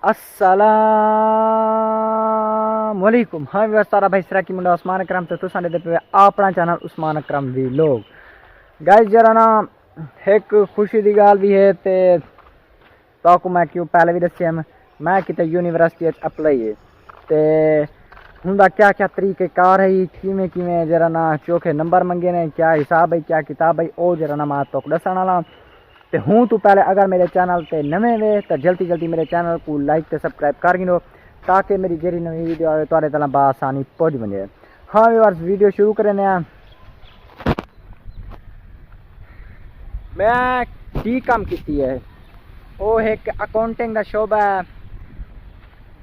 अस्सलाम वालेकुम। हाँ सारा भाई सरा की मुंडा उस्मान अकरम तो तुसा दे पे अपना चैनल उस्मान अकरम वी लोग गाइस जरा ना एक खुशी दी गाल भी है ते ताकू मैं क्यों पहले भी दस्सिया मैं किते यूनिवर्सिटी अप्लाई है ते हुंदा क्या क्या तरीके कार है किमें किमें जरा ना चोखे नंबर मंगे ने क्या हिसाब है क्या किताब है ओ जरा ना मैं तो दसन वाला ते हूँ तू पहले अगर मेरे चैनल पे नवे वे तो जल्दी जल्दी मेरे चैनल को लाइक ते सब्सक्राइब कर गिनो ताकि मेरी जेरी नवी वीडियो आए तुहाडे तक बआसानी पहुंच वने। हाँ व्यूअर्स वीडियो शुरू करने हैं। मैं डी कम की है वो एक अकाउंटिंग का शोबा है।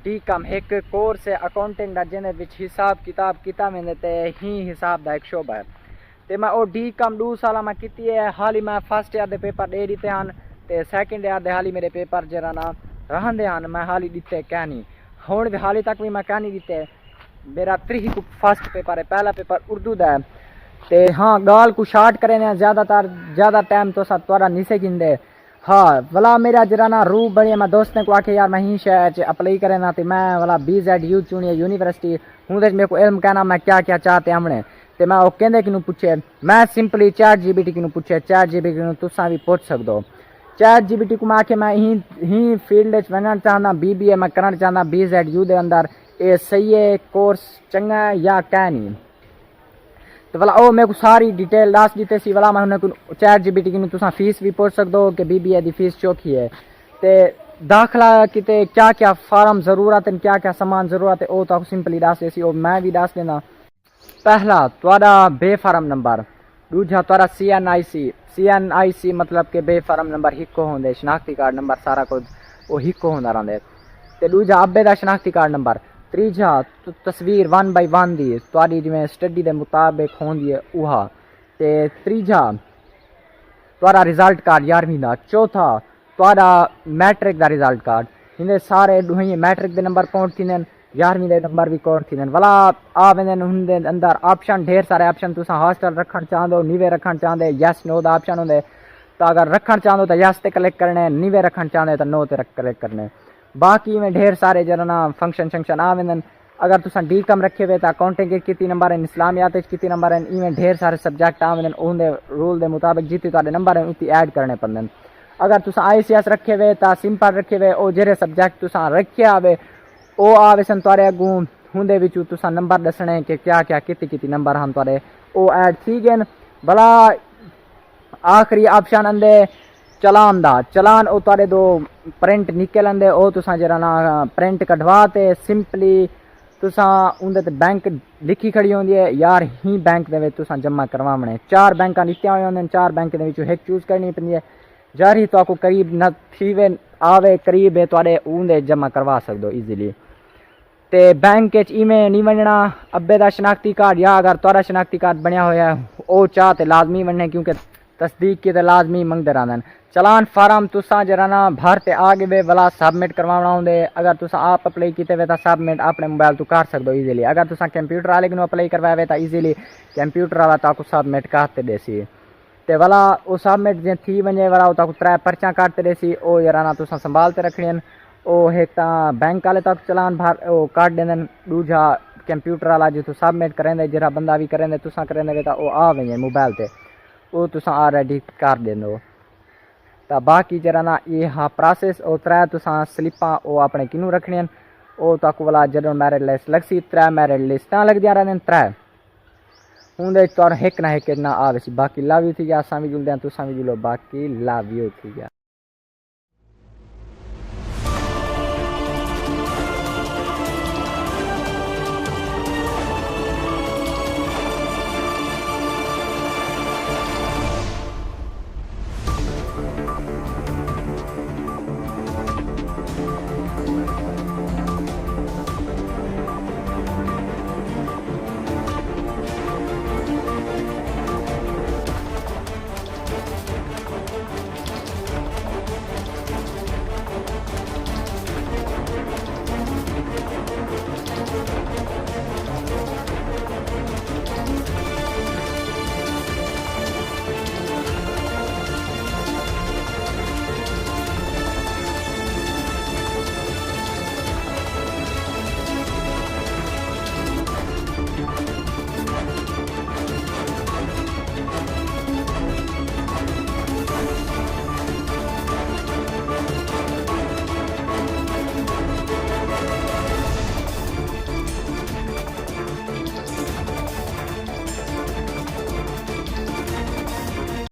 डी कम एक कोर्स है अकाउंटिंग का जिन्हें हिसाब किताब किता में देते ही हिसाब का एक शोबा है ते मैं ओ डी कम 2 साल मैं की है। हाल ही मैं फर्स्ट ईयर के पेपर दे दिते हैं ते सैकेंड ईयर के हाल ही मेरे पेपर जरा ना रहंदे हैं मैं हाल ही दिते क्या नहीं हुण हाल तक भी मैं क्या नहीं दिते। मेरा 3 फर्स्ट पेपर है पहला पेपर उर्दू का है ते हाँ गाल को शार्ट करें ज़्यादातर ज़्यादा टाइम तो सब थोड़ा निसे गिंदे। हाँ वाला मेरा जरा ना रू बड़ी मैं दोस्त ने को आखे यार मैं ही शहर अप्लाई करे ना तो मैं वाला BZU चुनी यूनिवर्सिटी हूँ मेरे को इल्म कहना मैं क्या क्या चाहते हमने तो मैं कहते कि पूछे मैं सिंपली चैट GBT की पूछे चैट GBT तुसा भी पूछ सकते हो। चैट GBT को मैं आखे मैं ही फील्ड बनना चाहना BBA मैं करना चाहना BZU के अंदर ये सही है कोर्स चंगा है या क्या नहीं तो वाला ओ मेरे को सारी डिटेल दस दी सी वाला मैं उन्हें चैट GBT की तुसा फीस भी पूछ सकते हो कि BBA की फीस चौकी है तो दाखला किते क्या क्या फार्म जरूरत है क्या क्या सामान जरूरत है वो तो सिंपली दस देसी और मैं भी दस देना। पहला तुहाडा बेफार्म नंबर दूजा तुहाडा CNIC मतलब के बेफार्म नंबर हिको होंदे शनाख्ती कार्ड नंबर सारा कुछ वो हिको होंदा रहिंदे ते दूजा अब्बे दा शनाख्ती कार्ड नंबर त्रीजा तस्वीर 1x1 दी तुहाडी जिवें स्टडी दे मुताबिक होंदी है उहा ते त्रीजा तुहाडा रिजल्ट कार्ड 11वीं दा चौथा तुहाडा मैट्रिक दा रिजल्ट कार्ड इन्हें सारे दुई मैट्रिक दे नंबर काउंट थींदे 11वीं दे नंबर भी काउंट थींदे वाला आ वेंदे हुंदे अंदर ऑप्शन ढेर सारे ऑप्शन तुसा हॉस्टल रखण चाहंदो नीवे रखण चाहंदे यस नो दा ऑप्शन होंदे तो अगर रखण चाहंदो तो यस ते क्लिक करने नीवे रखण चाहंदे तो नो ते क्लिक करने। बाकी में ढेर सारे जरा ना फंक्शन आ वेंदे अगर तुसा डी कम रखे हुए तो अकाउंटिंग के कितने नंबर हैं इस्लामियात कितने नंबर हैं इवें ढेर सारे सब्जेक्ट आ वेंदे उनके रूल के मुताबिक जितने तुहाडे नंबर हैं उतनी ऐड करने पड़ते। अगर तुसा ICS रखे हुए तो सिंपल रखे हुए और जेरे सब्जेक्ट तुसा रखे आवे ओ आवे सन तुहाडे अगू हुंदे विचू तुसा नंबर दसने कि क्या क्या कितने नंबर हम तुहाडे ओ ऐड थी गए भला। आखिरी ऑप्शन आंदे चलान दा चलान ओ तुहाडे दो प्रिंट निकल आंदे ओ तुसा जरा ना प्रिंट कढवा ते सिंपली तुसा उंदे ते बैंक लिखी खड़ी होंदी है यार ही बैंक दे विच तुसा जमा करवावणे 4 बैंकां दित्तियां होई होंदे 4 बैंक दे विचों एक चूज करनी पैंदी है जार ही तो करीब न थीवे आवे करीब है तुहाडे उंदे जमा करवा सकदो इजीली ते बैंक इवें नहीं बनना अब्बे का शनाख्ती कार्ड या अगर तुहाडा शनाख्ती कार्ड बनया होया वो चाह तो लाजमी बनने क्योंकि तस्दीक की तो लाजमी मंगते रहंदे। चलान फार्म तुसा जरा ना भर ते आ गए वाला सबमिट करवाना होंदे अगर तुसा आप अप्लाई किते हुए तो सबमिट अपने मोबाइल तो कर सकदो इजीली। अगर तुसा कंप्यूटर वाले को अप्लाई करवाए तो इजीली कंप्यूटर वाला ताको सबमिट करते देसी ते वाला वो सबमिट जे थी वने वाला ताको 3 पर्चा करते देसी ओ जरा ना तुसा संभालते रखनी ओ एक बैंक वाले तक चलान भर ओ काट देंदे दूजा कंप्यूटर वाला जो सबमिट करेंदे जरा बंदा भी करेंदे तुसा करेंदे तो ओ आ वेंदे मोबाइल ते वो तुसा ऑलरेडी कर देंदो तो बाकी जरा ना ये हाँ प्रोसेस ओ 3 तुसा स्लिपां ओ अपने किनू रखनियां ओ तक वाला जदों मैरिट लिस्ट लगसी 3 मैरिट लिस्टां लगदियां रहंदियां 3 हुंदे तोर एक ना आ बाकी लव यू थी गया असां भी जुलदे तुसा भी जुलो बाकी लव यू थी गया।